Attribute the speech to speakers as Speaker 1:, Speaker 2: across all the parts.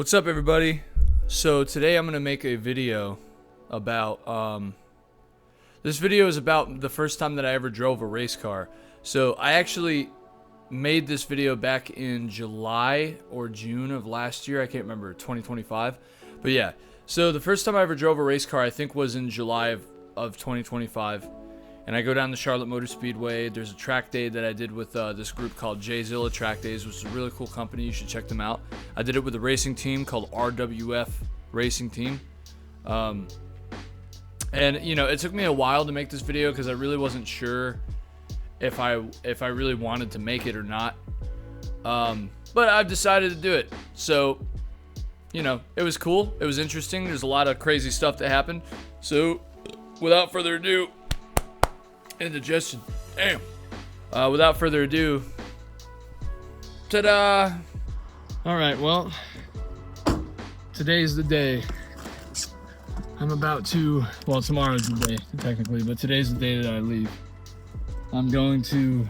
Speaker 1: What's up, everybody? So today I'm gonna make a video about this video is about the first time that I ever drove a race car. So I actually made this video back in July or June of last year. I can't remember, 2025. But yeah, so the first time I ever drove a race car I think was in July of 2025. And I go down to Charlotte Motor Speedway. There's a track day that I did with this group called Jzilla Track Days, which is a really cool company. You should check them out. I did it with a racing team called RWF Racing team. And you know, it took me a while to make this video because I really wasn't sure if I really wanted to make it or not. But I've decided to do it. So, you know, it was cool. It was interesting. There's a lot of crazy stuff that happened. So, without further ado, indigestion. Damn. Without further ado, ta-da! All right, well, today's the day. I'm about to, well, tomorrow's the day, technically, but today's the day that I leave. I'm going to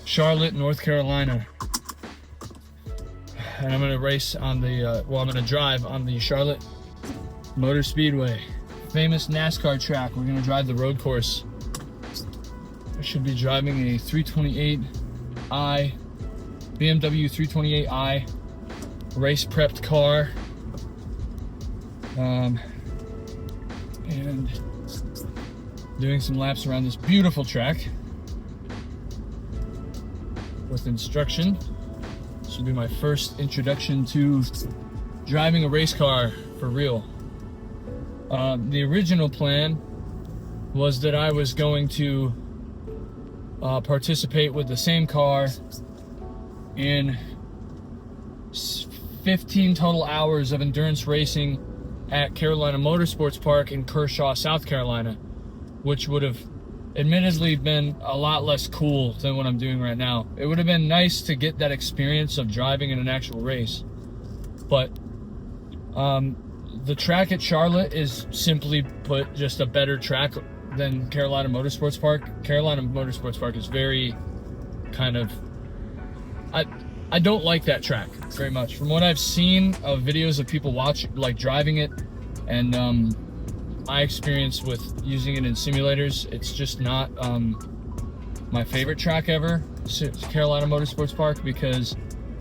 Speaker 1: Charlotte, North Carolina. And I'm going to race on the, I'm going to drive on the Charlotte Motor Speedway. Famous NASCAR track. We're going to drive the road course. I should be driving a 328i, BMW 328i race prepped car. And doing some laps around this beautiful track with instruction. This will be my first introduction to driving a race car for real. The original plan was that I was going to participate with the same car in 15 total hours of endurance racing at Carolina Motorsports Park in Kershaw, South Carolina, which would have admittedly been a lot less cool than what I'm doing right now. It would have been nice to get that experience of driving in an actual race, but the track at Charlotte is, simply put, just a better track than Carolina Motorsports Park. Carolina Motorsports Park is very kind of, I don't like that track very much. From what I've seen of videos of people driving it, and my experience with using it in simulators, it's just not my favorite track ever, Carolina Motorsports Park, because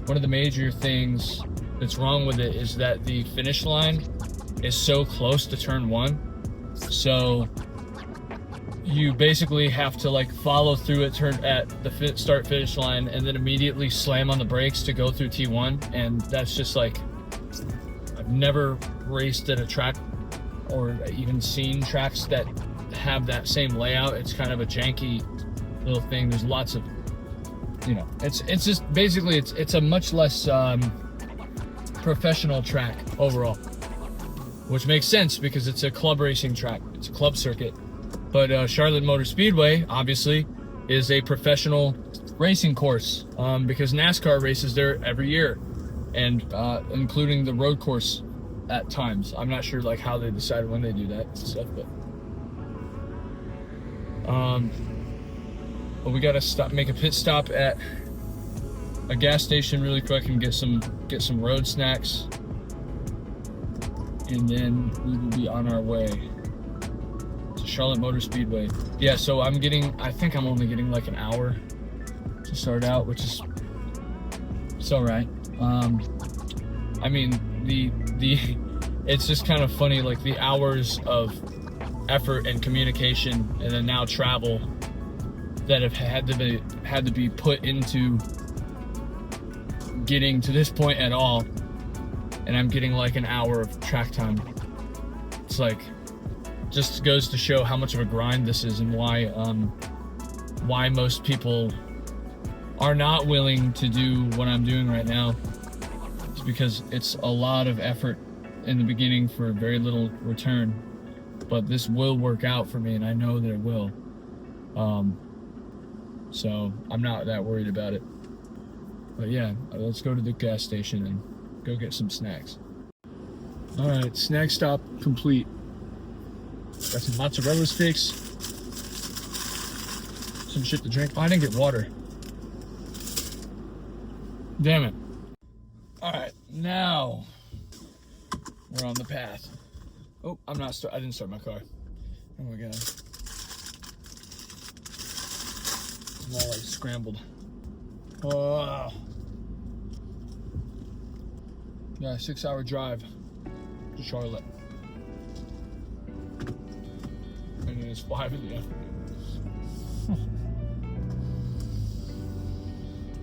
Speaker 1: one of the major things that's wrong with it is that the finish line is so close to turn one. So you basically have to follow through it, turn at the start finish line, and then immediately slam on the brakes to go through T1. And that's just I've never raced at a track or even seen tracks that have that same layout. It's kind of a janky little thing. There's lots of, you know, it's just basically it's a much less professional track overall, which makes sense because it's a club racing track. It's a club circuit. But Charlotte Motor Speedway, obviously, is a professional racing course because NASCAR races there every year, and including the road course at times. I'm not sure how they decide when they do that and stuff, but we gotta make a pit stop at a gas station really quick and get some road snacks, and then we will be on our way. Charlotte Motor Speedway. Yeah, so I think I'm only getting an hour to start out, which is, it's all right. I mean, it's just kind of funny, the hours of effort and communication and then now travel that have had to be put into getting to this point at all, and I'm getting an hour of track time. It's just goes to show how much of a grind this is, and why most people are not willing to do what I'm doing right now. It's because it's a lot of effort in the beginning for very little return, but this will work out for me, and I know that it will. So I'm not that worried about it. But yeah, let's go to the gas station and go get some snacks. All right, snack stop complete. Got some mozzarella sticks, some shit to drink. Oh, I didn't get water. Damn it. All right, now We're on the path. Oh, I didn't start my car. Oh my God. I'm all like scrambled. Oh. Yeah, 6-hour drive to Charlotte. And it's 5 in the afternoon.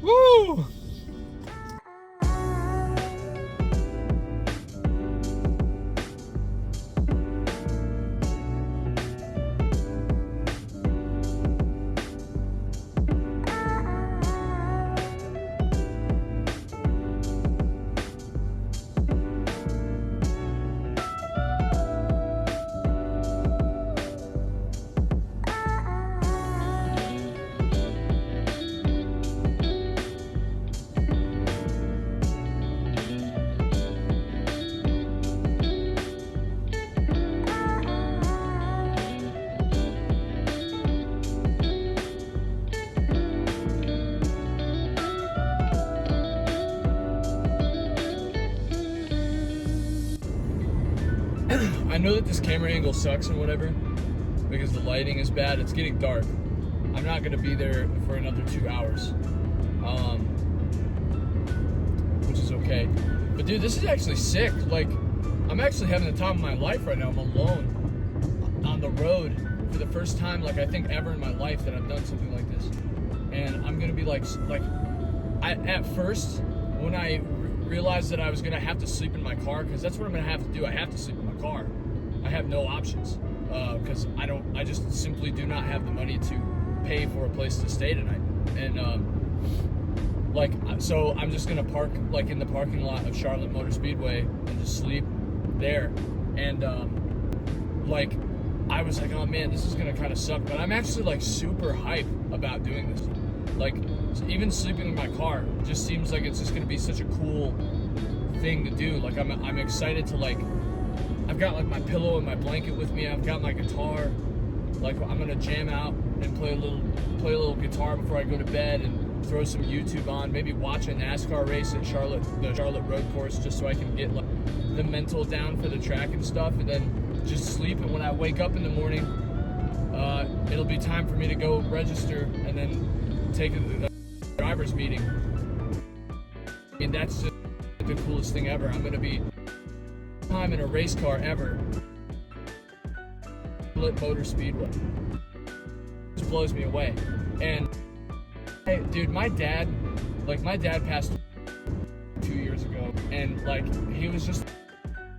Speaker 1: Woo! I know that this camera angle sucks and whatever because the lighting is bad. It's getting dark. I'm not gonna be there for another 2 hours, which is okay. But dude, this is actually sick. Like, I'm actually having the time of my life right now. I'm alone on the road for the first time, like I think ever in my life that I've done something like this. And I'm gonna be at first when I realized that I was gonna have to sleep in my car, because that's what I'm gonna have to do. I have to sleep in my car. I have no options because I just simply do not have the money to pay for a place to stay tonight. And so I'm just gonna park like in the parking lot of Charlotte Motor Speedway and just sleep there. And I was like, oh man, this is gonna kind of suck, but I'm actually like super hyped about doing this. Like, even sleeping in my car just seems like it's just gonna be such a cool thing to do. Like, I'm excited to, like, I've got like my pillow and my blanket with me. I've got my guitar. Like, I'm gonna jam out and play a little guitar before I go to bed and throw some YouTube on. Maybe watch a NASCAR race at the Charlotte Road Course, just so I can get like the mental down for the track and stuff, and then just sleep. And when I wake up in the morning, it'll be time for me to go register and then take a driver's meeting. I mean, that's just the coolest thing ever. I'm gonna be time in a race car ever. Charlotte Motor Speedway. Just blows me away. And hey, dude, my dad passed 2 years ago, and like, he was just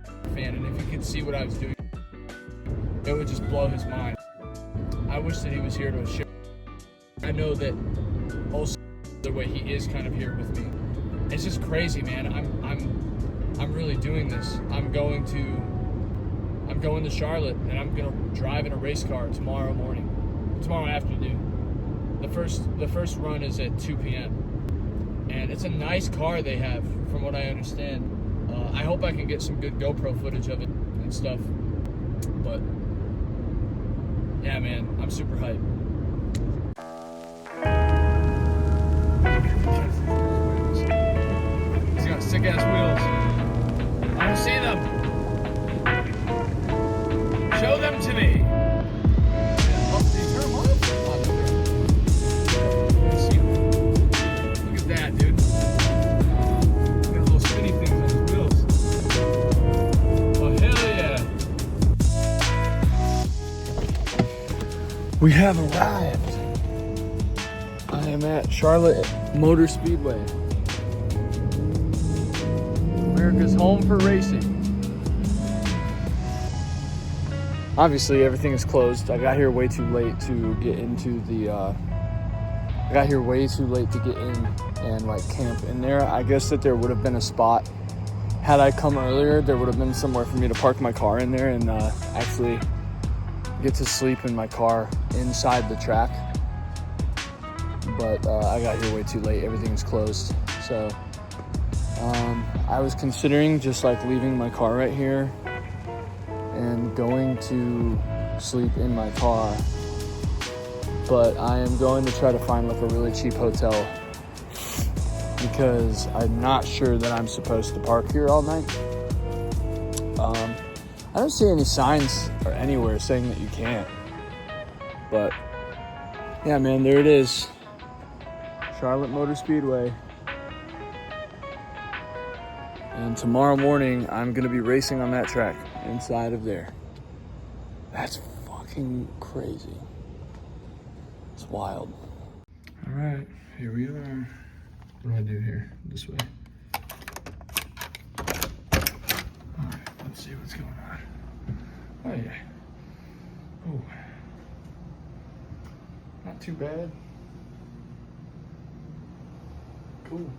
Speaker 1: a fan, and if he could see what I was doing, it would just blow his mind. I wish that he was here to share. I know that also the way he is kind of here with me. It's just crazy, man. I'm really doing this. I'm going to Charlotte, and I'm gonna drive in a race car tomorrow afternoon. The first run is at 2 p.m. and it's a nice car they have, from what I understand. I hope I can get some good GoPro footage of it and stuff. But yeah, man, I'm super hyped. He's got sick ass wheels. I don't see them. Show them to me. Oh, did you turn them off? Oh, no, let's see them. Look at that, dude. Look at the little spinny things on his wheels. Oh, hell yeah. We have arrived. I am at Charlotte Motor Speedway, America's home for racing. Obviously, everything is closed. I got here way too late to get into the. I got here way too late to get in and like camp in there. I guess that there would have been a spot. Had I come earlier, there would have been somewhere for me to park my car in there and actually get to sleep in my car inside the track. But I got here way too late. Everything's closed. So I was considering just like leaving my car right here and going to sleep in my car. But I am going to try to find like a really cheap hotel, because I'm not sure that I'm supposed to park here all night. I don't see any signs or anywhere saying that you can't. But yeah, man, there it is. Charlotte Motor Speedway. And tomorrow morning, I'm gonna be racing on that track inside of there. That's fucking crazy. It's wild. All right, here we are. What do I do here? This way. All right, let's see what's going on. Oh yeah. Oh. Not too bad. Cool.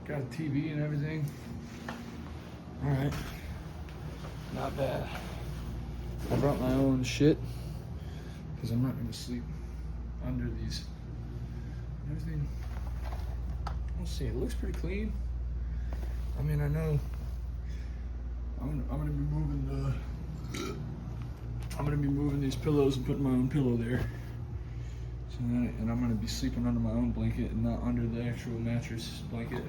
Speaker 1: Got a TV and everything. All right. Not bad. I brought my own shit because I'm not gonna sleep under these. Everything. Let's see. It looks pretty clean. I mean, I know I'm gonna be moving these pillows and putting my own pillow there. So and I'm gonna be sleeping under my own blanket and not under the actual mattress blanket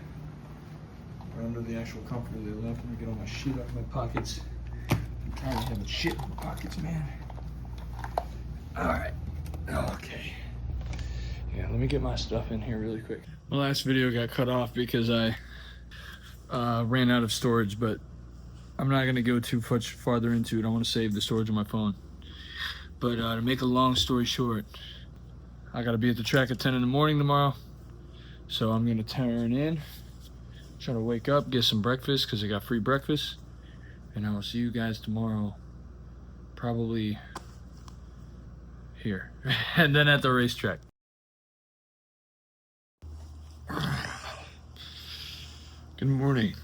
Speaker 1: or under the actual comforter they left. I'm gonna get all my shit out of my pockets. I'm tired of having shit in my pockets, man. All right. Okay. Yeah, let me get my stuff in here really quick. My last video got cut off because I ran out of storage, but I'm not gonna go too much farther into it. I want to save the storage on my phone. But to make a long story short, I gotta be at the track at 10 in the morning tomorrow. So I'm gonna turn in, try to wake up, get some breakfast because I got free breakfast. And I will see you guys tomorrow, probably here. And then at the racetrack. Good morning.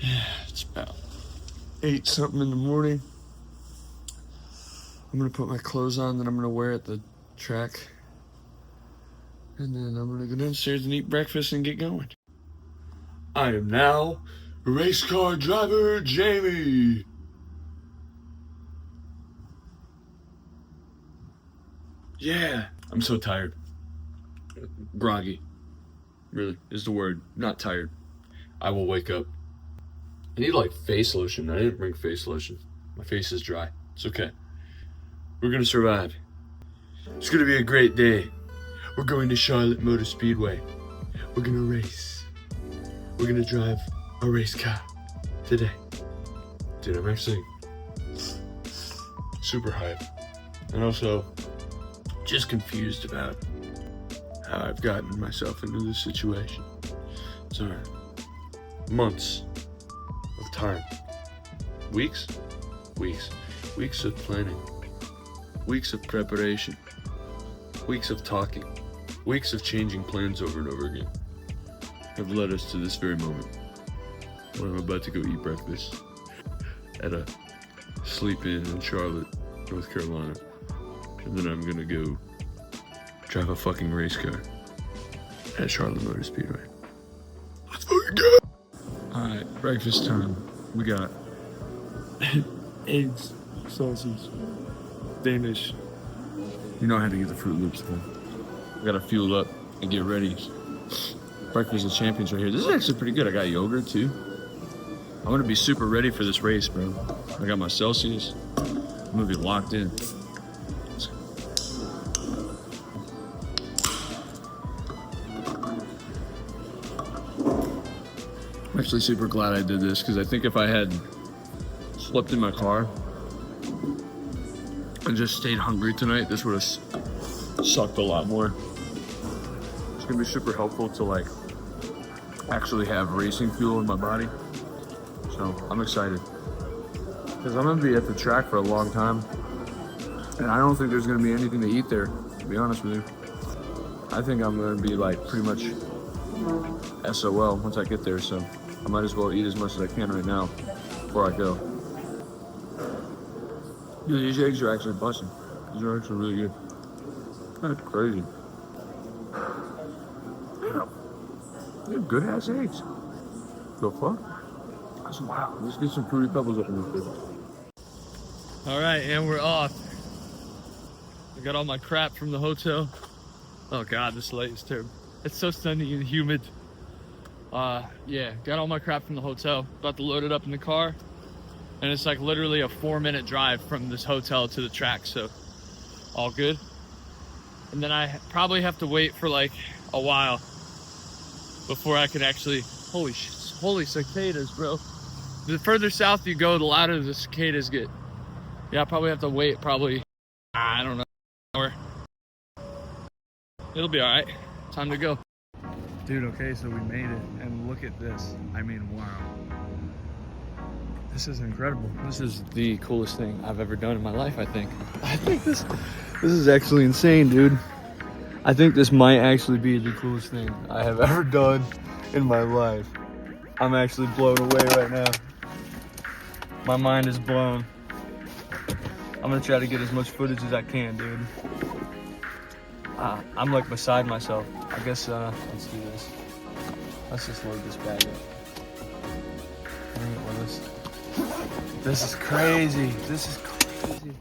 Speaker 1: Yeah, it's about 8 something in the morning. I'm gonna put my clothes on that I'm gonna wear at the track. And then I'm gonna go downstairs and eat breakfast and get going. I am now race car driver Jamie. Yeah, I'm so tired. Groggy, really, is the word. Not tired. I will wake up. I need like face lotion. I didn't bring face lotion. My face is dry. It's okay. We're gonna survive. It's gonna be a great day. We're going to Charlotte Motor Speedway. We're gonna race. We're gonna drive a race car today. Dude, I'm actually super hyped. And also just confused about how I've gotten myself into this situation. It's months of time. Weeks of planning, weeks of preparation, weeks of talking, weeks of changing plans over and over again have led us to this very moment where I'm about to go eat breakfast at a sleep-in in Charlotte, North Carolina, and then I'm gonna go drive a fucking race car at Charlotte Motor Speedway. Let's fucking go! Alright, breakfast time. We got eggs, sausage, Danish. You know how to get the Fruit Loops, man. We gotta fuel up and get ready. Breakfast of Champions right here. This is actually pretty good. I got yogurt too. I'm gonna be super ready for this race, bro. I got my Celsius. I'm gonna be locked in. I'm actually super glad I did this because I think if I had slept in my car and just stayed hungry tonight, this would have sucked a lot more. It's gonna be super helpful to like actually have racing fuel in my body. So I'm excited because I'm gonna be at the track for a long time and I don't think there's gonna be anything to eat there, to be honest with you. I think I'm gonna be like pretty much SOL once I get there, so I might as well eat as much as I can right now before I go. Dude, these eggs are actually busting. These are actually really good. That's crazy. Damn. They're good ass eggs. The fuck? That's wild. Let's get some Fruity Pebbles up in this bitch. Alright, and we're off. I got all my crap from the hotel. Oh God, this light is terrible. It's so sunny and humid. Yeah, got all my crap from the hotel. About to load it up in the car. And it's like literally a 4-minute drive from this hotel to the track, so all good. And then I probably have to wait for like a while before I can actually, holy cicadas, bro. The further south you go, the louder the cicadas get. Yeah, I probably have to wait I don't know, an hour. It'll be all right. Time to go. Dude, okay, so we made it, and look at this. I mean, wow. This is incredible. This is the coolest thing I've ever done in my life, I think. I think this is actually insane, dude. I think this might actually be the coolest thing I have ever done in my life. I'm actually blown away right now. My mind is blown. I'm gonna try to get as much footage as I can, dude. I'm like beside myself. I guess, let's do this. Let's just load this bag up. Bring it with us. This is crazy. This is crazy.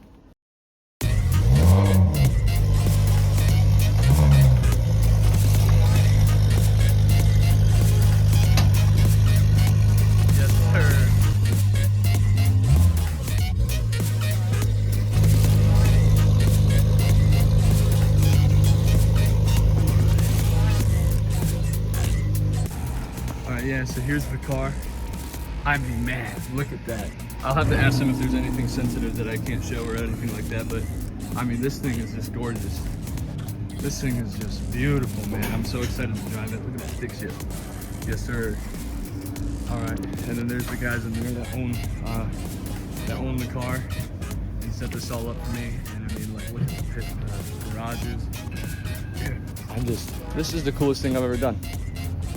Speaker 1: Yes, sir. Yeah, so here's the car. I mean, man, look at that. I'll have to ask them if there's anything sensitive that I can't show or anything like that, but I mean, this thing is just gorgeous. This thing is just beautiful, man. I'm so excited to drive it. Look at that stick shift. Yes, sir. All right, and then there's the guys in there that own the car. He set this all up for me, and I mean, like, look at the pit, garages. Dude, this is the coolest thing I've ever done.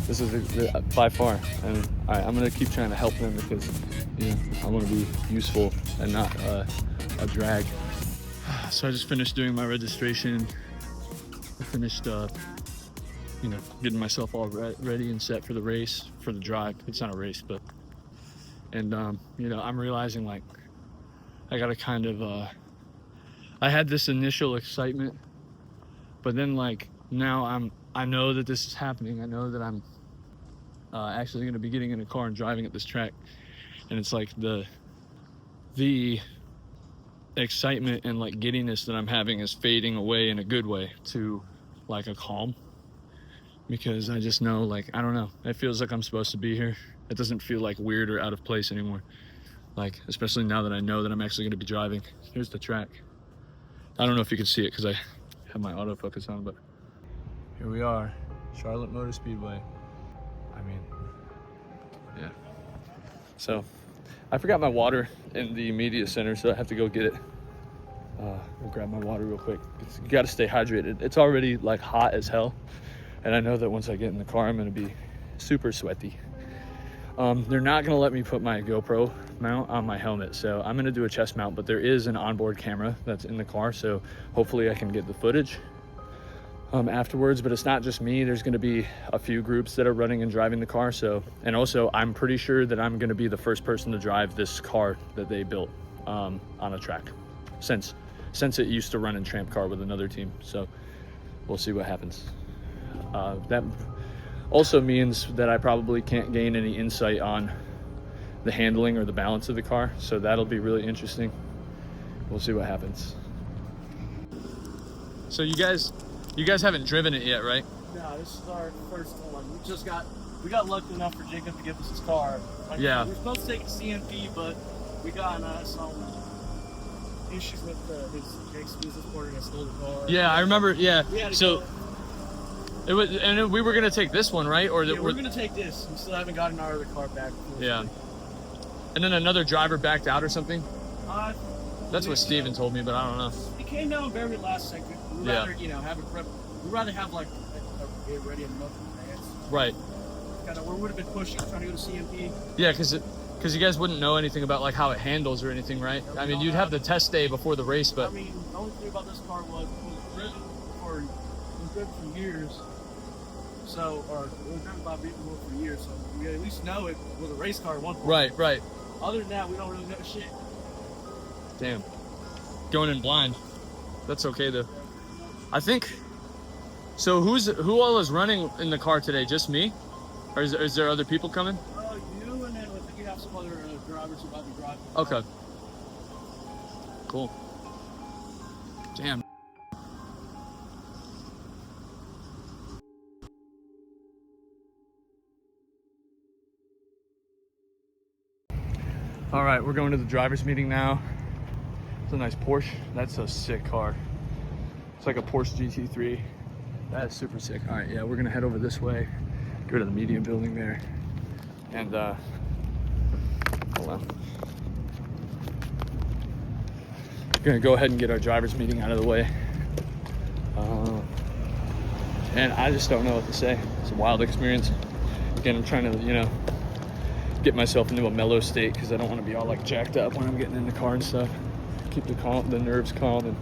Speaker 1: This is by far, and I'm gonna keep trying to help them because, you know, I want to be useful and not a drag. So I just finished doing my registration. I finished, you know, getting myself all ready and set for the race, for the drive. It's not a race, but, and you know, I'm realizing like I gotta kind of, I had this initial excitement, but then like now I know that this is happening. I know that I'm actually going to be getting in a car and driving at this track, and it's like the excitement and like giddiness that I'm having is fading away in a good way to like a calm, because I just know, like, I don't know, it feels like I'm supposed to be here. It doesn't feel like weird or out of place anymore, like, especially now that I know that I'm actually going to be driving. Here's the track. I don't know if you can see it because I have my autofocus on, but here we are, Charlotte Motor Speedway. I mean, yeah. So, I forgot my water in the media center, so I have to go get it. We'll grab my water real quick. You got to stay hydrated. It's already like hot as hell, and I know that once I get in the car, I'm going to be super sweaty. They're not going to let me put my GoPro mount on my helmet, so I'm going to do a chest mount, but there is an onboard camera that's in the car, so hopefully I can get the footage afterwards. But it's not just me. There's going to be a few groups that are running and driving the car. So, and also I'm pretty sure that I'm going to be the first person to drive this car that they built on a track, since it used to run in ChampCar with another team. So we'll see what happens. That also means that I probably can't gain any insight on the handling or the balance of the car, so that'll be really interesting. We'll see what happens. So you guys haven't driven it yet, right?
Speaker 2: No, this is our first one. We got lucky enough for Jacob to give us his car.
Speaker 1: Yeah.
Speaker 2: We were supposed to take it to CMP, but we got some issues with Jake's business partner that stole the car.
Speaker 1: Yeah, I remember. Yeah.
Speaker 2: So
Speaker 1: it was, and we were gonna take this one, right? Or
Speaker 2: we're gonna take this. We still haven't gotten our other car back.
Speaker 1: Yeah. And then another driver backed out or something. That's what Steven told me, but I don't know.
Speaker 2: He came down very last second. We'd rather, you know, have a prep. We'd rather have like a get ready a month in advance.
Speaker 1: Right.
Speaker 2: Kind of, we would have been pushing, trying to go to CMP.
Speaker 1: Yeah, because you guys wouldn't know anything about like how it handles or anything, right? I mean, you'd have the test day before the race, but
Speaker 2: I mean, the only thing about this car was it was good for years. So, or it was driven by people for years, so we at least know it was a race car at one point.
Speaker 1: Right.
Speaker 2: Other than that, we don't really know shit.
Speaker 1: Damn. Going in blind. That's okay though. I think So who all is running in the car today? Just me? Or is there other people coming?
Speaker 2: You and then I think you have some other drivers who might be driving.
Speaker 1: Okay. Cool. Damn. All right, we're going to the driver's meeting now. It's a nice Porsche. That's a sick car. It's like a Porsche GT3. That is super sick. All right, yeah, we're gonna head over this way, go to the media building there, and hold on. Gonna go ahead and get our driver's meeting out of the way. And I just don't know what to say. It's a wild experience. Again, I'm trying to, you know, get myself into a mellow state because I don't want to be all like jacked up when I'm getting in the car and stuff. Keep the nerves calm. And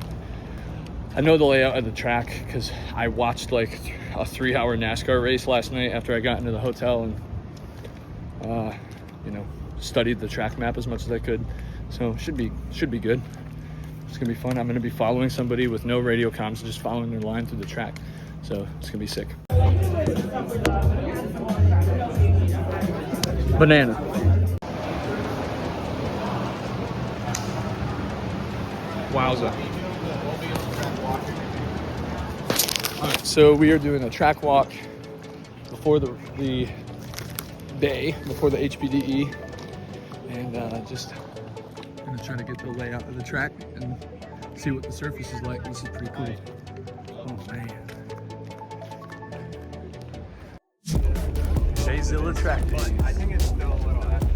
Speaker 1: I know the layout of the track because I watched like a 3-hour NASCAR race last night after I got into the hotel and you know, studied the track map as much as I could. So should be good. It's gonna be fun. I'm gonna be following somebody with no radio comms, just following their line through the track. So it's gonna be sick. Banana. Wowza. All right, so we are doing a track walk before the day, before the HPDE, and just gonna try to get the layout of the track and see what the surface is like. This is pretty cool. Oh man. Jzilla Track Days. I think it's still a little after.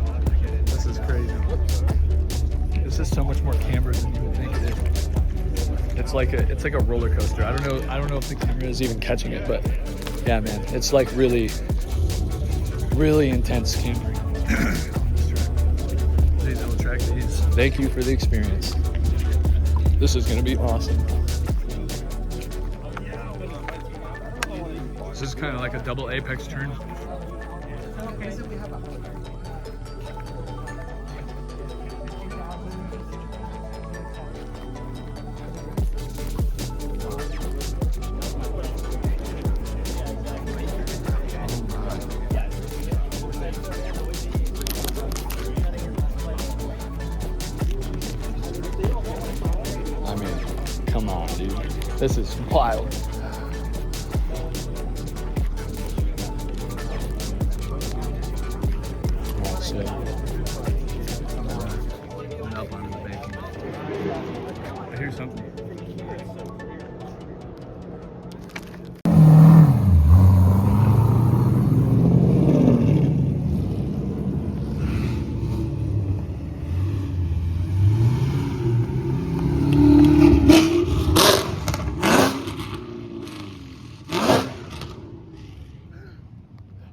Speaker 1: This is crazy. This is so much more camber than you would think it is. It's like a roller coaster. I don't know if the camera is even catching it, but yeah, man, it's like really intense campering on this track. Jzilla Track Days. Thank you for the experience. This is gonna be awesome. This is kind of like a double apex turn. I mean, come on, dude. This is wild. I hear something.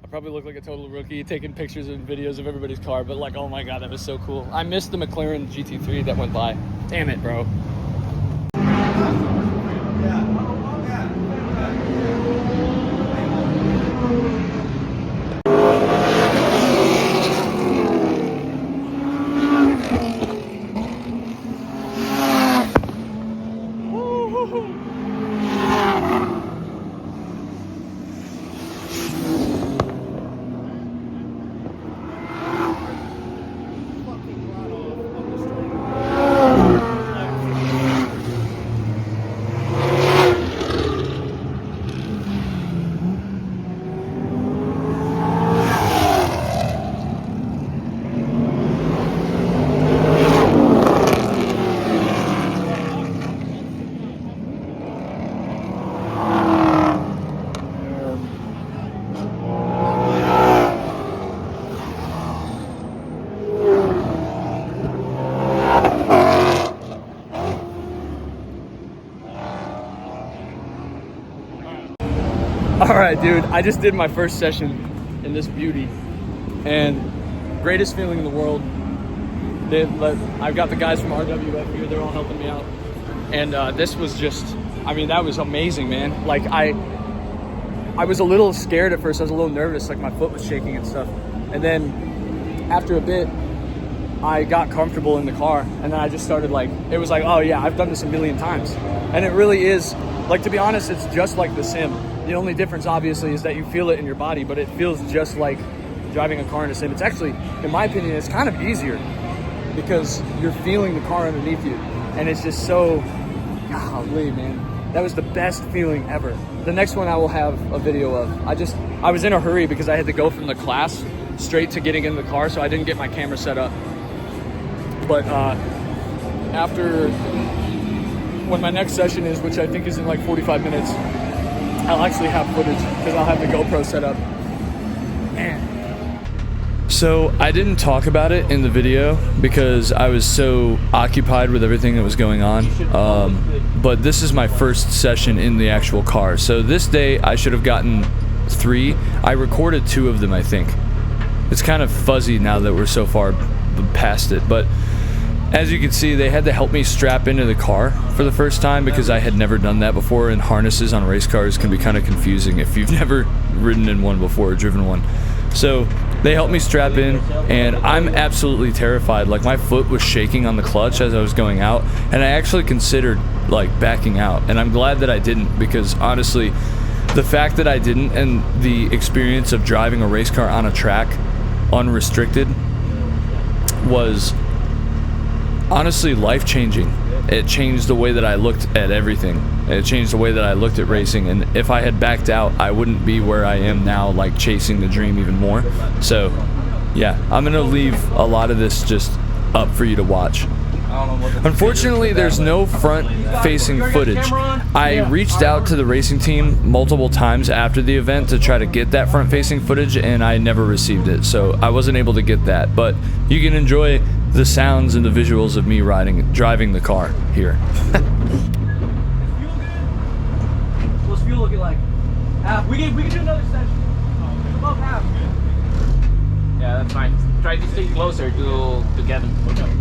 Speaker 1: Probably look like a total rookie taking pictures and videos of everybody's car, but like, oh my god, that was so cool. I missed the McLaren GT3 that went by. Damn it, bro. All right, dude, I just did my first session in this beauty, and greatest feeling in the world. I've got the guys from RWF here, they're all helping me out. And this was just, I mean, that was amazing, man. Like, I was a little scared at first, I was a little nervous, like my foot was shaking and stuff. And then after a bit, I got comfortable in the car, and then I just started like, it was like, oh yeah, I've done this a million times. And it really is, like, to be honest, it's just like the sim. The only difference, obviously, is that you feel it in your body, but it feels just like driving a car in a sim. It's actually, in my opinion, it's kind of easier because you're feeling the car underneath you, and it's just so, golly, man. That was the best feeling ever. The next one I will have a video of. I was in a hurry because I had to go from the class straight to getting in the car, so I didn't get my camera set up. But when my next session is, which I think is in like 45 minutes, I'll actually have footage because I'll have the GoPro set up. Man. So I didn't talk about it in the video because I was so occupied with everything that was going on. But this is my first session in the actual car. So this day I should have gotten 3. I recorded 2 of them, I think. It's kind of fuzzy now that we're so far past it, but as you can see, they had to help me strap into the car for the first time because I had never done that before, and harnesses on race cars can be kind of confusing if you've never ridden in one before or driven one. So they helped me strap in, and I'm absolutely terrified. Like, my foot was shaking on the clutch as I was going out, and I actually considered like backing out, and I'm glad that I didn't, because honestly, the fact that I didn't and the experience of driving a race car on a track unrestricted was honestly life-changing. It changed the way that I looked at everything. It changed the way that I looked at racing, and if I had backed out, I wouldn't be where I am now, like chasing the dream even more. So yeah, I'm gonna leave a lot of this just up for you to watch. Unfortunately, there's no front-facing footage. I reached out to the racing team multiple times after the event to try to get that front-facing footage, and I never received it, so I wasn't able to get that. But you can enjoy the sounds and the visuals of me driving the car here.
Speaker 2: What's fuel looking like? Half. We can do another session. Above half.
Speaker 3: Yeah, that's fine. Try to stay closer to Kevin. Okay.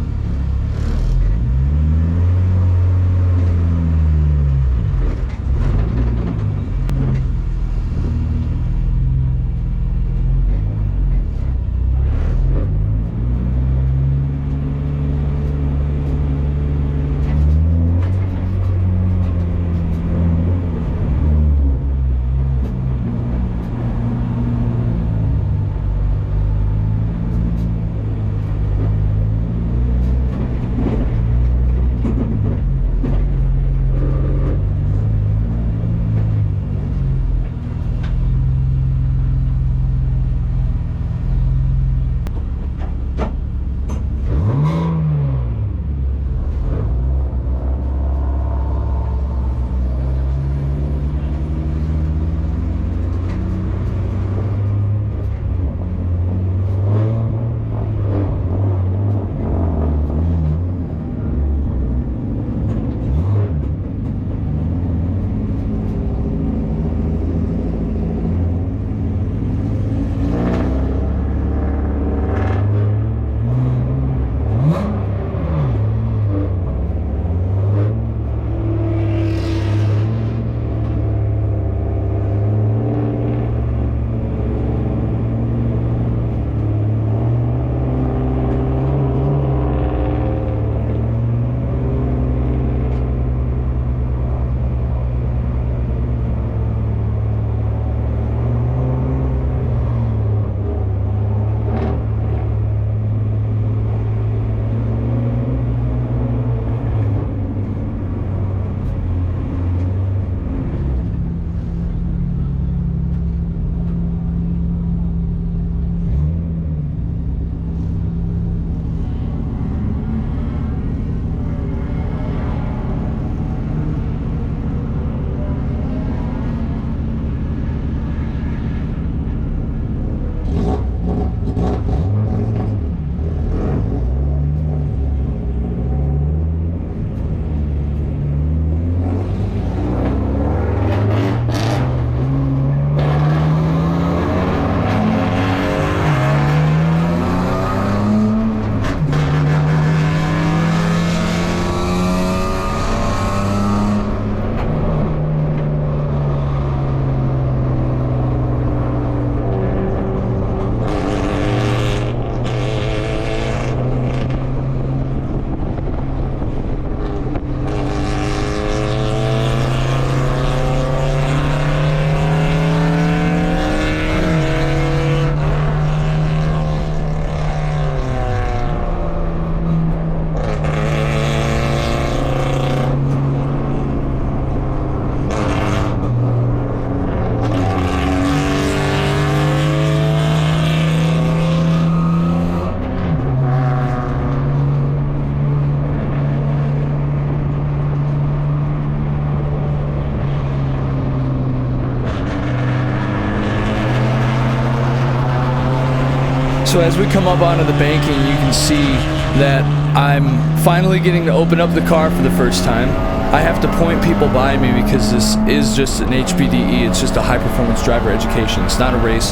Speaker 1: So as we come up onto the banking, you can see that I'm finally getting to open up the car for the first time. I have to point people by me because this is just an HPDE. It's just a high performance driver education. It's not a race.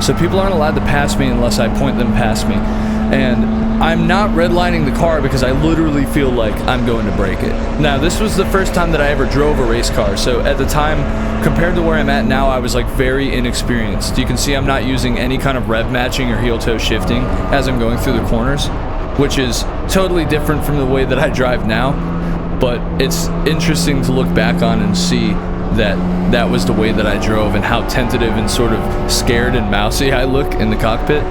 Speaker 1: So people aren't allowed to pass me unless I point them past me. And I'm not redlining the car because I literally feel like I'm going to break it. Now, this was the first time that I ever drove a race car. So at the time, compared to where I'm at now, I was like very inexperienced. You can see I'm not using any kind of rev matching or heel toe shifting as I'm going through the corners, which is totally different from the way that I drive now. But it's interesting to look back on and see that that was the way that I drove and how tentative and sort of scared and mousy I look in the cockpit.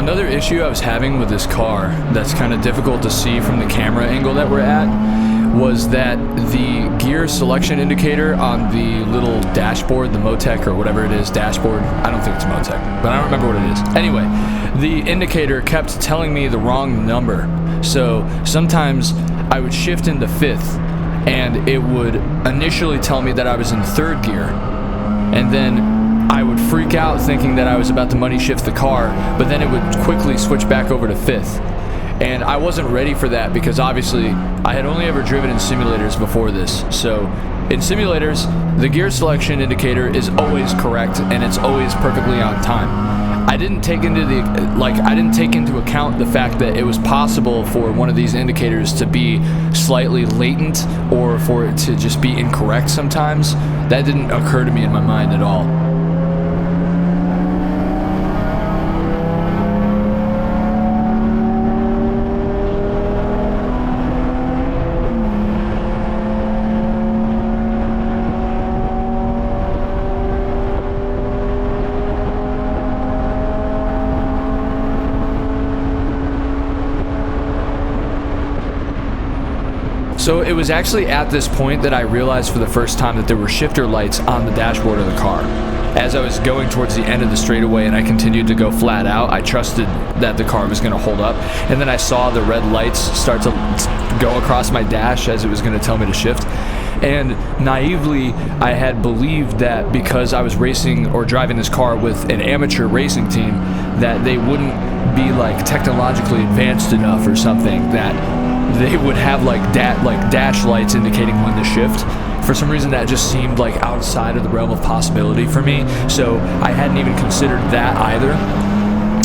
Speaker 1: another issue I was having with this car that's kind of difficult to see from the camera angle that we're at was that the gear selection indicator on the little dashboard, the Motec or whatever it is, dashboard, I don't think it's Motec, but I don't remember what it is. Anyway, the indicator kept telling me the wrong number. So sometimes I would shift into 5th and it would initially tell me that I was in 3rd gear, and then I would freak out thinking that I was about to money shift the car, but then it would quickly switch back over to 5th. And I wasn't ready for that because obviously I had only ever driven in simulators before this. So in simulators, the gear selection indicator is always correct and it's always perfectly on time. I didn't take into account the fact that it was possible for one of these indicators to be slightly latent or for it to just be incorrect sometimes. That didn't occur to me in my mind at all. So it was actually at this point that I realized for the first time that there were shifter lights on the dashboard of the car. As I was going towards the end of the straightaway and I continued to go flat out, I trusted that the car was going to hold up. And then I saw the red lights start to go across my dash as it was going to tell me to shift. And naively, I had believed that because I was racing or driving this car with an amateur racing team, that they wouldn't be like technologically advanced enough or something, that they would have like dash lights indicating when to shift. For some reason that just seemed like outside of the realm of possibility for me, so I hadn't even considered that either.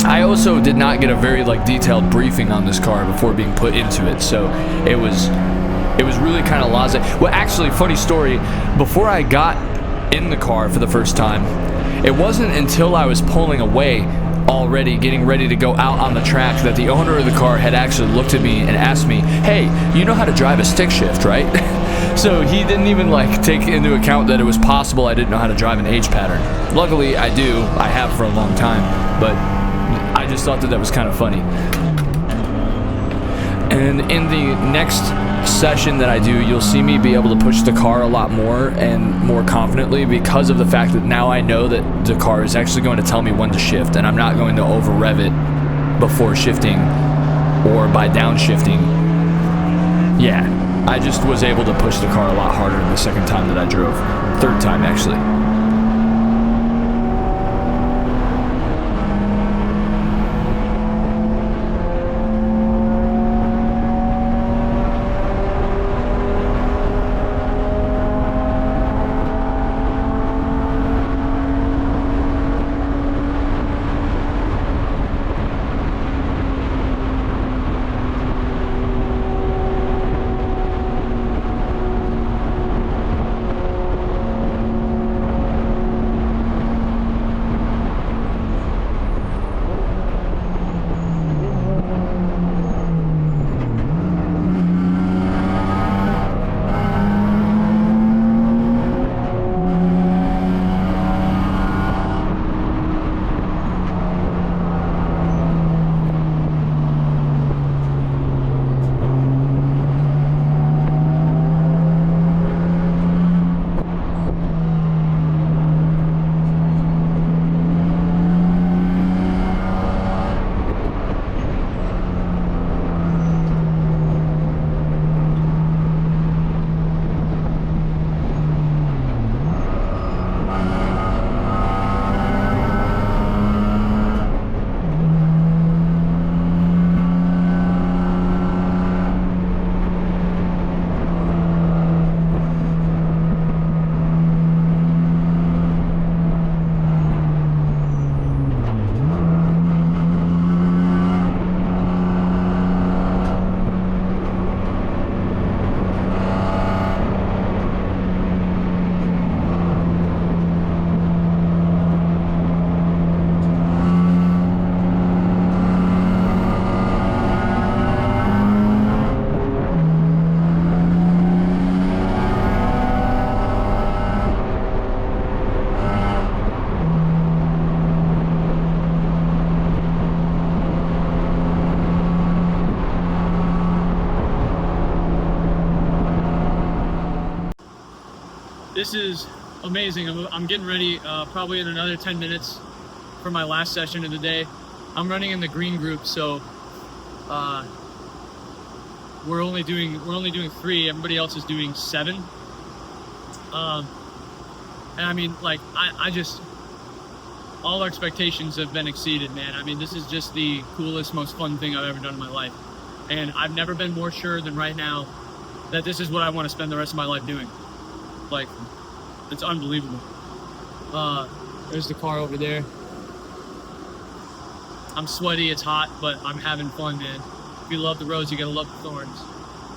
Speaker 1: I also did not get a very detailed briefing on this car before being put into it, so it was really kind of laissez. Well, actually, funny story, before I got in the car for the first time, it wasn't until I was pulling away already getting ready to go out on the track that the owner of the car had actually looked at me and asked me, "Hey, you know how to drive a stick shift, right?" So he didn't even take into account that it was possible I didn't know how to drive an H pattern. Luckily I do, I have for a long time, but I just thought that was kind of funny. And in the next session that I do, you'll see me be able to push the car a lot more and more confidently because of the fact that now I know that the car is actually going to tell me when to shift, and I'm not going to over rev it before shifting or by downshifting. Yeah, I just was able to push the car a lot harder the second time that I drove. Third time, actually. this is amazing. I'm getting ready probably in another 10 minutes for my last session of the day. I'm running in the green group, so we're only doing 3. Everybody else is doing 7. And I mean, like, I just, all our expectations have been exceeded, man. I mean, this is just the coolest, most fun thing I've ever done in my life. And I've never been more sure than right now that this is what I want to spend the rest of my life doing. Like, it's unbelievable. There's the car over there. I'm sweaty, it's hot, but I'm having fun, man. If you love the roads, you gotta love the thorns.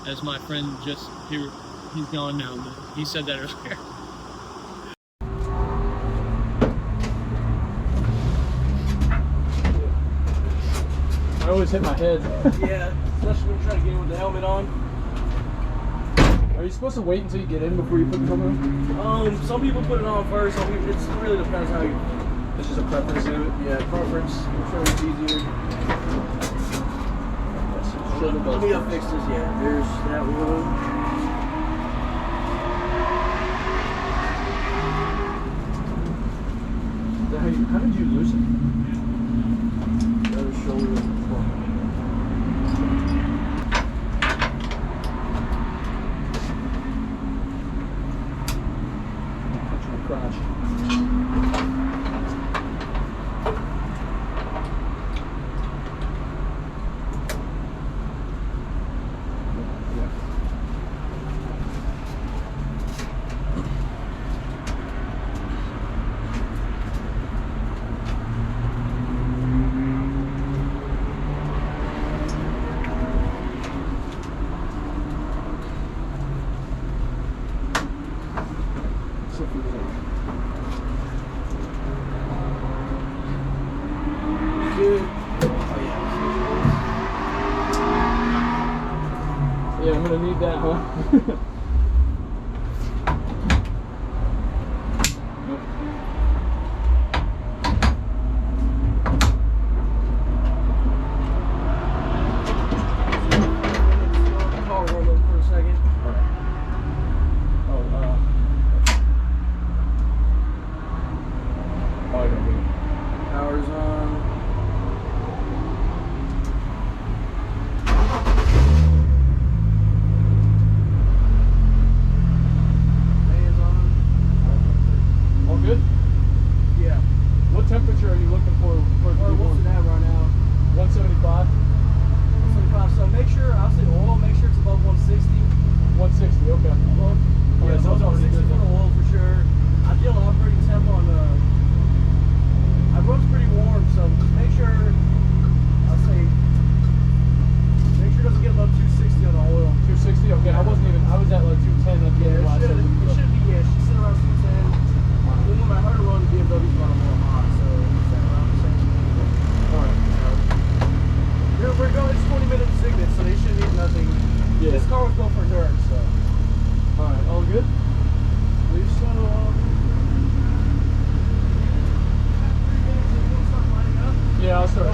Speaker 1: As my friend just here, he's gone now, but he said that earlier. I always hit my head.
Speaker 2: Yeah, especially when you're trying to get in with the helmet on.
Speaker 1: Are you supposed to wait until you get in before you put the helmet on?
Speaker 2: Some people put it on first. Some people, it really depends how you.
Speaker 1: It's just a preference to it.
Speaker 2: Yeah, preference. I'm sure it's easier. Let me fix this. Yeah, there's that one.
Speaker 1: How did you lose it?
Speaker 2: Other shoulder.
Speaker 1: Touch my crotch. Yeah, I'm gonna need that, huh? Temperature are you looking for
Speaker 2: what's it at right now?
Speaker 1: 175?
Speaker 2: 175. So make sure, I'll say oil, make sure it's above 160.
Speaker 1: 160, okay.
Speaker 2: Well, yeah,
Speaker 1: so
Speaker 2: above 160 for the oil for sure. Ideal operating temp on I runs pretty warm, so just make sure, I'll say, make sure it doesn't get above 260 on the oil.
Speaker 1: 260, okay. I was at like 210 at the end of last
Speaker 2: It should be, yeah, she's sitting around 210. Then when I heard her run, the BMW's running a little hot, so it's around the same.
Speaker 1: Alright.
Speaker 2: We're going, it's 20 minutes signet, so they shouldn't need nothing.
Speaker 1: Yeah.
Speaker 2: This car was built for endurance, so.
Speaker 1: Alright, all good?
Speaker 2: Believe so.
Speaker 1: Yeah, I'll start.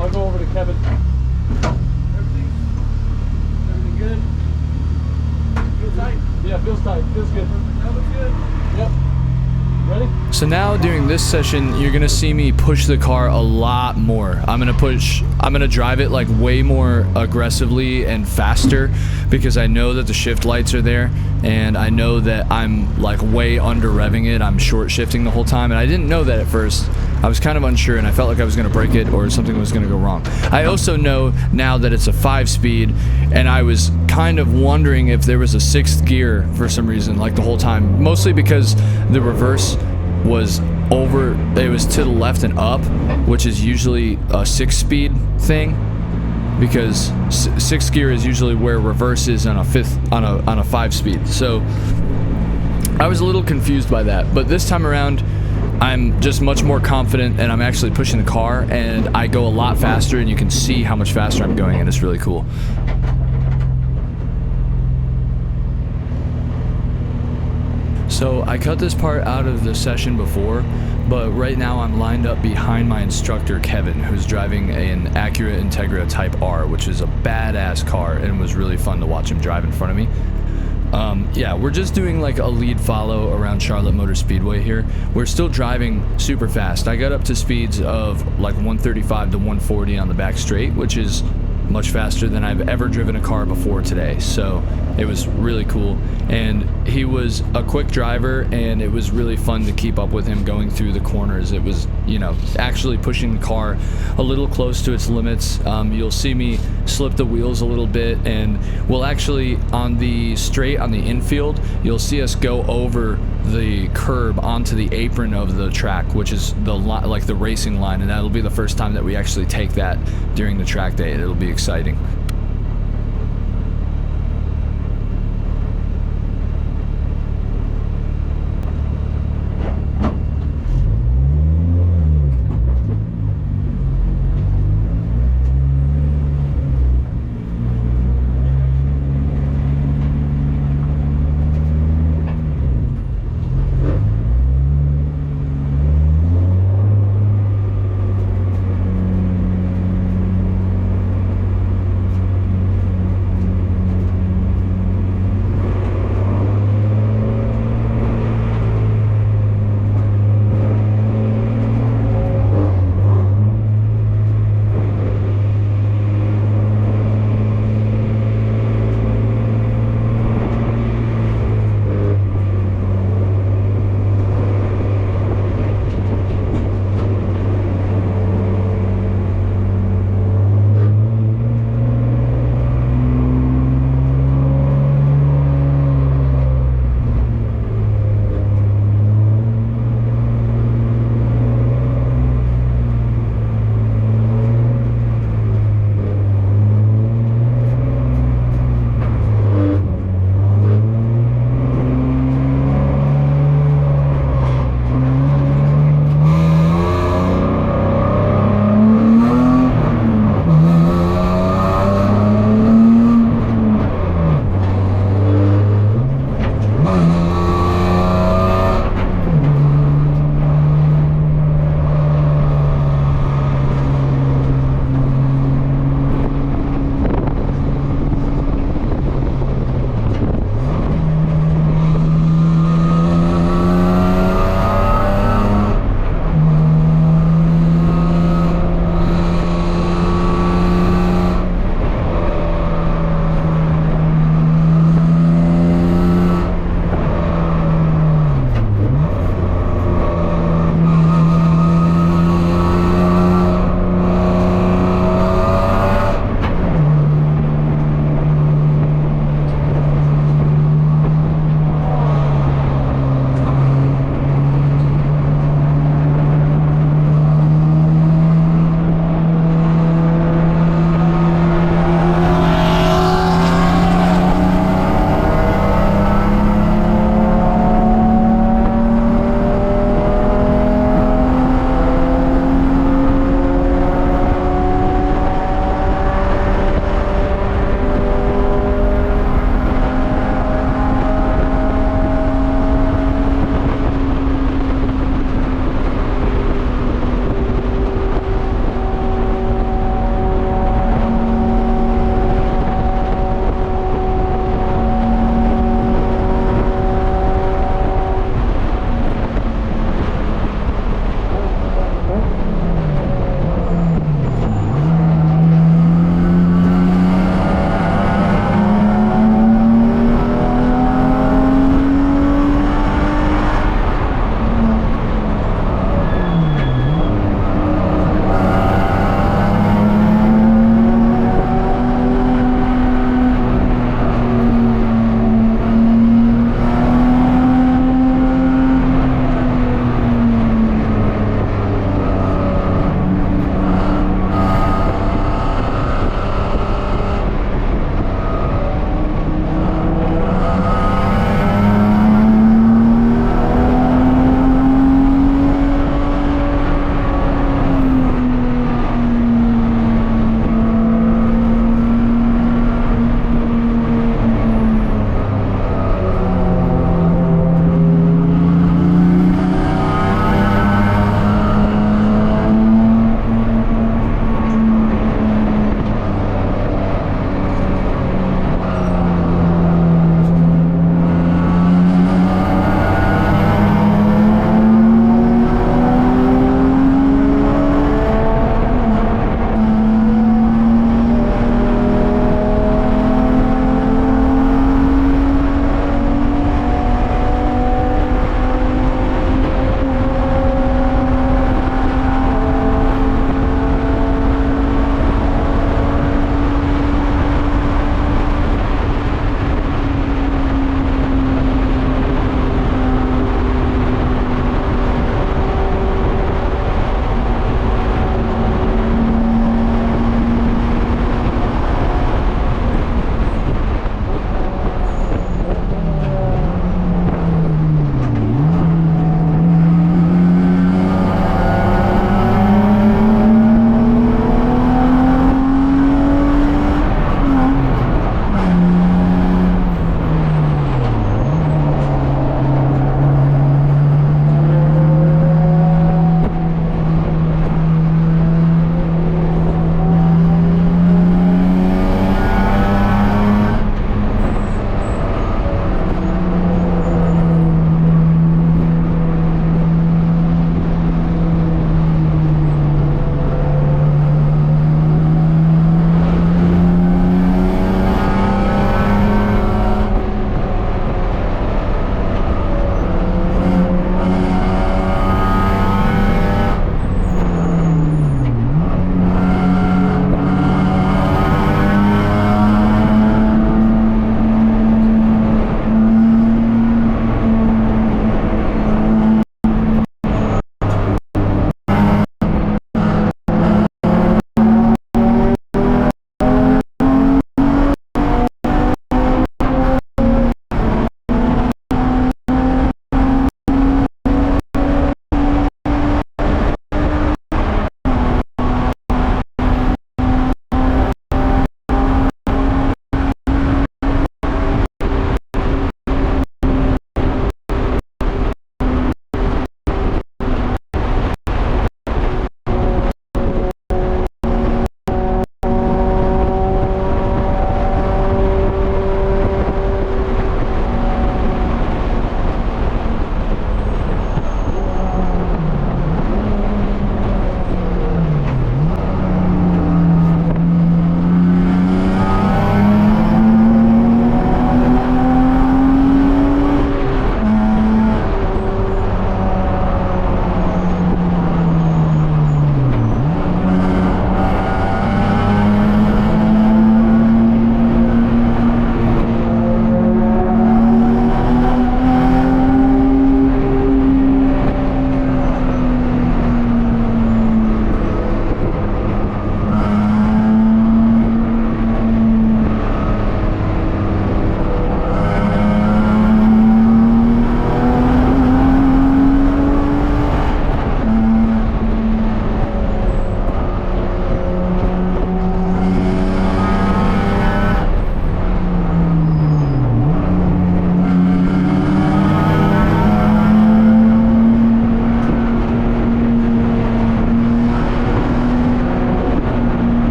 Speaker 1: I'll go over to Kevin.
Speaker 2: Everything good? Feel tight?
Speaker 1: Yeah, feels tight. Feels good.
Speaker 2: That looks good.
Speaker 1: Yep. Ready?
Speaker 4: So now during this session, you're gonna see me push the car a lot more. I'm gonna drive it like way more aggressively and faster because I know that the shift lights are there and I know that I'm like way under revving it. I'm short shifting the whole time and I didn't know that at first. I was kind of unsure and I felt like I was gonna break it or something was gonna go wrong. I also know now that it's a 5-speed and I was kind of wondering if there was a 6th gear for some reason, like the whole time, mostly because the reverse was over, it was to the left and up, which is usually a 6-speed thing because 6th gear is usually where reverse is on a 5-speed. So I was a little confused by that, but this time around I'm just much more confident and I'm actually pushing the car and I go a lot faster and you can see how much faster I'm going and it's really cool. So I cut this part out of the session before, but right now I'm lined up behind my instructor Kevin, who's driving an Acura Integra Type R, which is a badass car and was really fun to watch him drive in front of me. Yeah, we're just doing like a lead follow around Charlotte Motor Speedway here. We're still driving super fast. I got up to speeds of like 135 to 140 on the back straight, which is much faster than I've ever driven a car before today. So it was really cool. And he was a quick driver, and it was really fun to keep up with him going through the corners. It was, you know, actually pushing the car a little close to its limits. You'll see me slip the wheels a little bit, and we'll actually, on the straight on the infield, you'll see us go over the curb onto the apron of the track, which is the like the racing line, and that'll be the first time that we actually take that during the track day. It'll be exciting.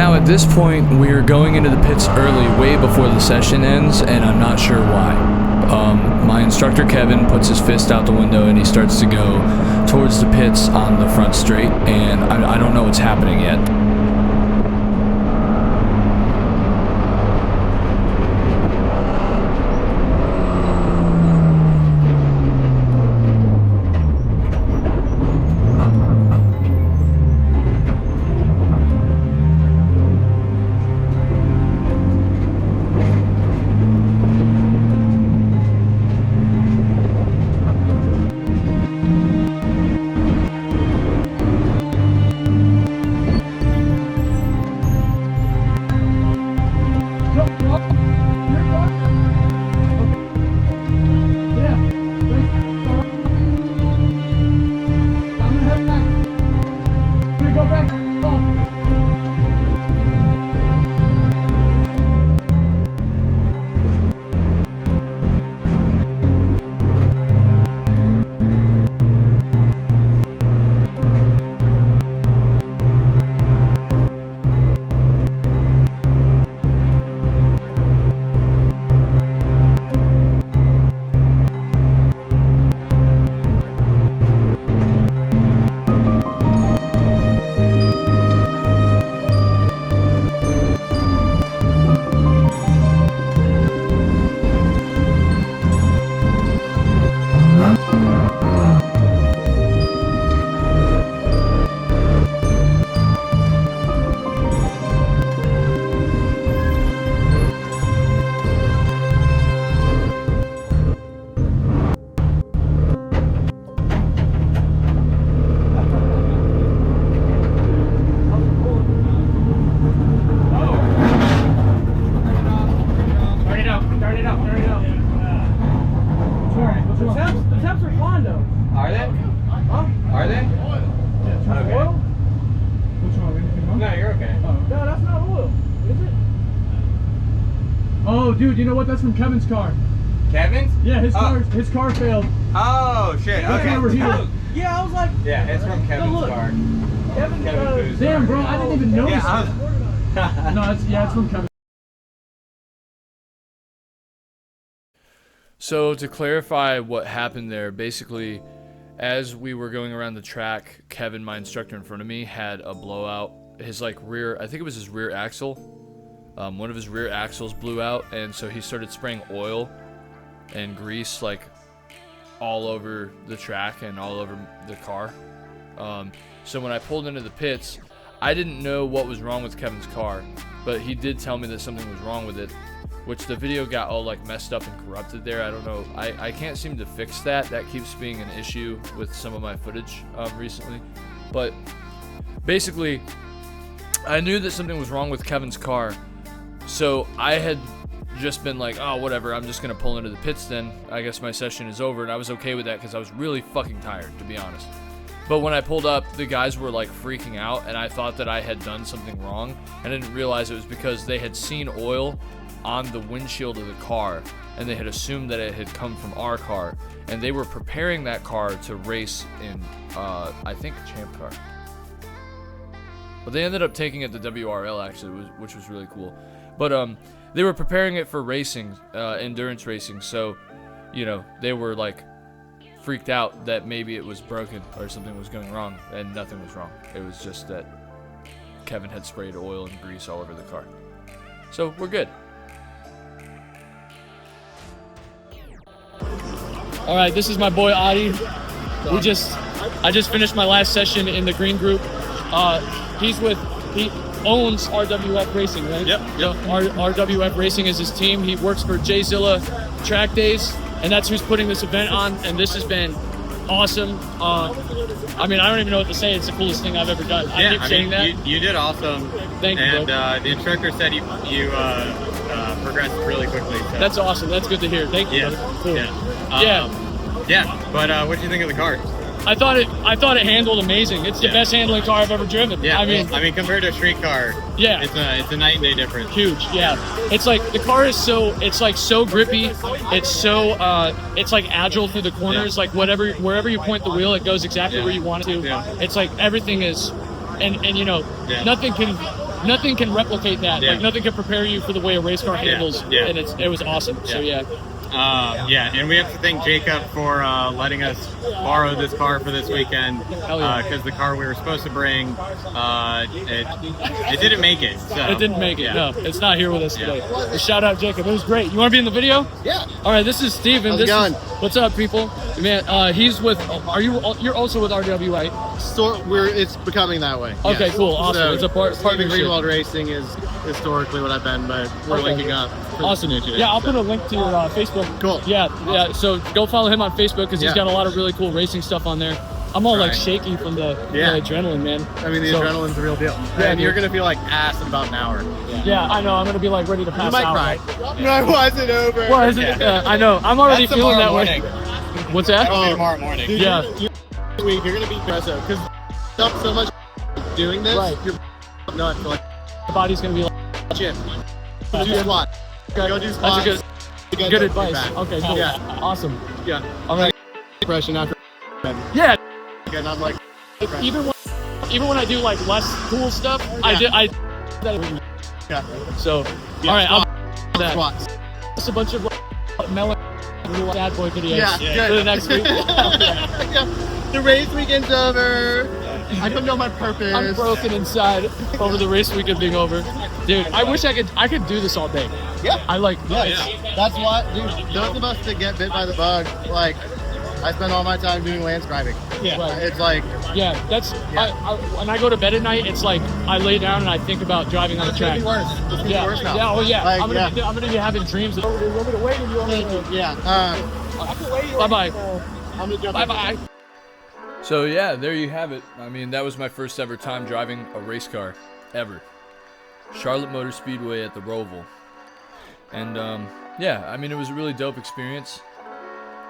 Speaker 4: Now at this point, we're going into the pits early, way before the session ends, and I'm not sure why. My instructor Kevin puts his fist out the window and he starts to go towards the pits on the front straight, and I don't know what's happening yet.
Speaker 2: Oh, dude, you know what? That's from Kevin's car.
Speaker 3: Kevin's?
Speaker 2: Yeah, his car failed.
Speaker 3: Oh, shit. Okay.
Speaker 2: Over here. Yeah, I was like...
Speaker 3: Yeah, it's from Kevin's car.
Speaker 2: Kevin's damn, bro, I didn't even notice it. No, it's from Kevin.
Speaker 4: So to clarify what happened there, basically, as we were going around the track, Kevin, my instructor in front of me, had a blowout. His rear, I think it was his rear axle. One of his rear axles blew out, and so he started spraying oil and grease all over the track and all over the car. So when I pulled into the pits, I didn't know what was wrong with Kevin's car, but he did tell me that something was wrong with it, which the video got all messed up and corrupted there. I don't know. I can't seem to fix that. That keeps being an issue with some of my footage recently. But basically, I knew that something was wrong with Kevin's car. So I had just been like, oh, whatever, I'm just going to pull into the pits then. I guess my session is over, and I was okay with that because I was really fucking tired, to be honest. But when I pulled up, the guys were freaking out, and I thought that I had done something wrong. I didn't realize it was because they had seen oil on the windshield of the car, and they had assumed that it had come from our car, and they were preparing that car to race in, I think, ChampCar. But they ended up taking it to WRL, actually, which was really cool. But they were preparing it for racing, endurance racing, so, they were, freaked out that maybe it was broken or something was going wrong, and nothing was wrong. It was just that Kevin had sprayed oil and grease all over the car. So, we're good.
Speaker 1: All right, this is my boy Adi. I just finished my last session in the green group. He owns RWF Racing, right? Yep. RWF Racing is his team. He works for Jzilla Track Days, and that's who's putting this event on. And this has been awesome. I don't even know what to say. It's the coolest thing I've ever done. I keep saying that.
Speaker 5: You did awesome.
Speaker 1: Thank you,
Speaker 5: and
Speaker 1: bro.
Speaker 5: The instructor said you progressed really quickly. So.
Speaker 1: That's awesome. That's good to hear. Thank you.
Speaker 5: Yeah.
Speaker 1: Cool.
Speaker 5: Yeah. But what did you think of the car?
Speaker 1: I thought it handled amazing. It's the best handling car I've ever driven.
Speaker 5: Yeah. I mean, compared to a street car.
Speaker 1: Yeah.
Speaker 5: It's a night and day difference.
Speaker 1: Huge. Yeah. It's the car is so grippy. It's so it's agile through the corners.
Speaker 5: Yeah.
Speaker 1: Wherever you point the wheel, it goes exactly where you want it to.
Speaker 5: Yeah.
Speaker 1: It's everything is, and nothing can nothing can replicate that.
Speaker 5: Yeah.
Speaker 1: Like nothing can prepare you for the way a race car handles.
Speaker 5: Yeah.
Speaker 1: And it was awesome. So yeah.
Speaker 5: And we have to thank Jacob for letting us borrow this car for this weekend,
Speaker 1: Hell yeah.
Speaker 5: because the car we were supposed to bring, it didn't make it. So.
Speaker 1: It didn't make it.
Speaker 5: Yeah.
Speaker 1: No, it's not here with us today. But shout out Jacob. It was great. You want to be in the video?
Speaker 6: Yeah.
Speaker 1: All right. This is Steven.
Speaker 6: How's it going?
Speaker 1: What's up, people? Man, he's with. You're also with RWF, right?
Speaker 6: It's becoming that way.
Speaker 1: Okay,
Speaker 6: yes.
Speaker 1: cool, awesome.
Speaker 6: So,
Speaker 1: It's a partnership.
Speaker 6: Greenwald Racing is historically what I've been, but we're linking up.
Speaker 1: Awesome. Yeah, I'll put a link to your Facebook.
Speaker 6: Cool.
Speaker 1: Yeah. So go follow him on Facebook because he's
Speaker 6: Yeah.
Speaker 1: got a lot of really cool racing stuff on there. I'm all like
Speaker 6: Right.
Speaker 1: shaky from the adrenaline, man.
Speaker 6: I mean, the adrenaline's the real deal.
Speaker 1: Yeah,
Speaker 6: And you're
Speaker 1: dude.
Speaker 6: gonna feel like ass in about an hour.
Speaker 1: Yeah, I know. I'm gonna be like ready to pass
Speaker 6: You might
Speaker 1: out.
Speaker 6: cry.
Speaker 1: Right?
Speaker 6: No, it wasn't over.
Speaker 1: Well, is it? I know. I'm already
Speaker 5: That's
Speaker 1: feeling that
Speaker 5: tomorrow
Speaker 1: way.
Speaker 5: morning.
Speaker 1: What's that?
Speaker 5: That'll be tomorrow morning.
Speaker 6: Dude,
Speaker 1: Yeah.
Speaker 6: you're gonna be depressed because up so much doing this.
Speaker 1: Right.
Speaker 6: You're nuts. Like
Speaker 1: The body's gonna be like.
Speaker 6: shit. Go do squat. Go do squats.
Speaker 1: That's a good advice.
Speaker 6: Back.
Speaker 1: Okay, cool.
Speaker 6: Yeah.
Speaker 1: Awesome.
Speaker 6: Yeah.
Speaker 1: All right.
Speaker 6: Depression after.
Speaker 1: Yeah.
Speaker 6: And I'm like.
Speaker 1: Even when I do like less cool stuff, I
Speaker 6: Yeah.
Speaker 1: so.
Speaker 6: Yeah,
Speaker 1: all right. I'll that.
Speaker 6: Squats.
Speaker 1: Just a bunch of melon little bad boy videos
Speaker 6: Yeah.
Speaker 1: for the next week.
Speaker 6: Yeah. The race weekend's over. I don't know my purpose.
Speaker 1: I'm broken inside over the race weekend being over, dude. I wish I could do this all day.
Speaker 6: Yeah.
Speaker 1: I like.
Speaker 6: That's what, dude. Those of us that get bit by the bug, like, I spend all my time doing landscaping.
Speaker 1: Yeah. Right.
Speaker 6: It's like,
Speaker 1: Yeah, that's.
Speaker 6: Yeah.
Speaker 1: When I go to bed at night, it's like I lay down and I think about driving on the
Speaker 6: it's gonna
Speaker 1: track.
Speaker 6: be worse. It's gonna
Speaker 1: Yeah.
Speaker 6: be worse now.
Speaker 1: Yeah. Oh yeah.
Speaker 6: Like,
Speaker 1: I'm gonna be having dreams. Bye
Speaker 6: Yeah.
Speaker 1: bye.
Speaker 6: I'm gonna jump
Speaker 1: Bye
Speaker 6: in.
Speaker 1: bye.
Speaker 4: So yeah, there you have it. I mean, that was my first ever time driving a race car, ever. Charlotte Motor Speedway at the Roval. And yeah, I mean, it was a really dope experience.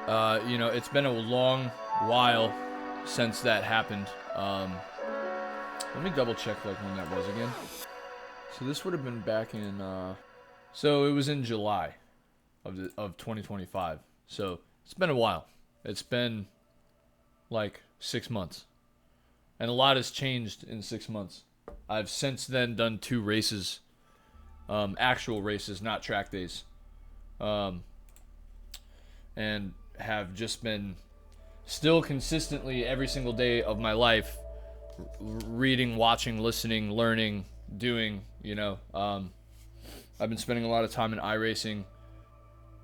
Speaker 4: You know, it's been a long while since that happened. Let me double check like when that was again. So this would have been back in, so it was in July of 2025. So it's been a while. It's been like 6 months. And a lot has changed in 6 months. I've since then done 2 races, actual races, not track days. And have just been still consistently every single day of my life reading, watching, listening, learning, doing, you know. I've been spending a lot of time in iRacing.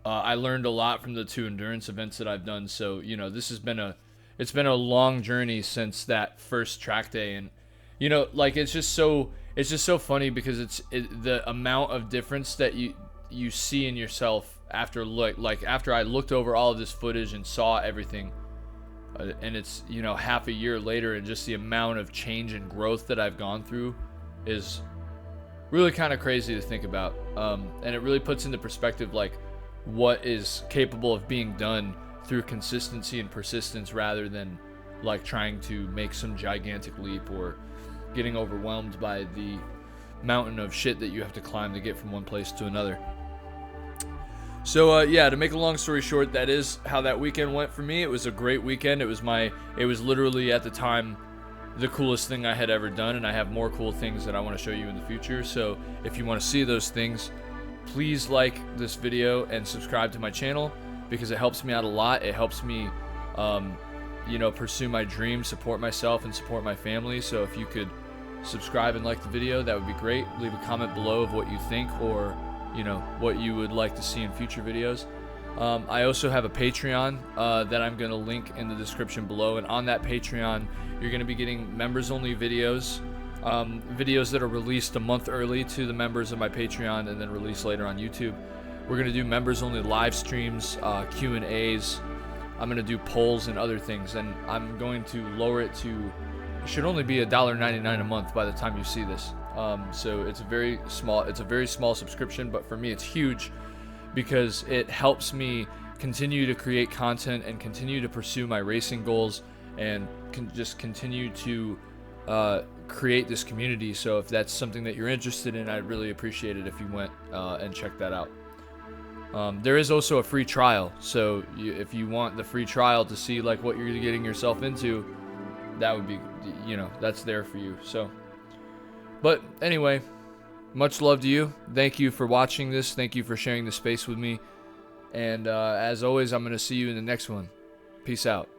Speaker 4: I learned a lot from the 2 endurance events that I've done, so, you know, this has been it's been a long journey since that first track day. And, you know, like, it's just so funny because the amount of difference that you see in yourself after after I looked over all of this footage and saw everything, and it's, you know, half a year later, and just the amount of change and growth that I've gone through is really kind of crazy to think about. And it really puts into perspective like what is capable of being done through consistency and persistence, rather than like trying to make some gigantic leap or getting overwhelmed by the mountain of shit that you have to climb to get from one place to another. So yeah, to make a long story short, that is how that weekend went for me. It was a great weekend. It was literally at the time the coolest thing I had ever done, and I have more cool things that I want to show you in the future. So if you want to see those things, please like this video and subscribe to my channel, because it helps me out a lot. It helps me you know, pursue my dreams, support myself, and support my family. So if you could subscribe and like the video, that would be great. Leave a comment below of what you think, or, you know, what you would like to see in future videos. I also have a Patreon that I'm going to link in the description below, and on that Patreon you're going to be getting members only videos, videos that are released a month early to the members of my Patreon and then released later on YouTube. We're going to do members only live streams, Q&As. I'm going to do polls and other things, and I'm going to lower it to, it should only be $1.99 a month by the time you see this. So it's a very small subscription, but for me it's huge, because it helps me continue to create content and continue to pursue my racing goals, and just continue to create this community. So if that's something that you're interested in, I'd really appreciate it if you went and checked that out. There is also a free trial, so if you want the free trial to see like what you're getting yourself into, that would be, you know, that's there for you. So, but anyway, much love to you. Thank you for watching this. Thank you for sharing the space with me. And as always, I'm going to see you in the next one. Peace out.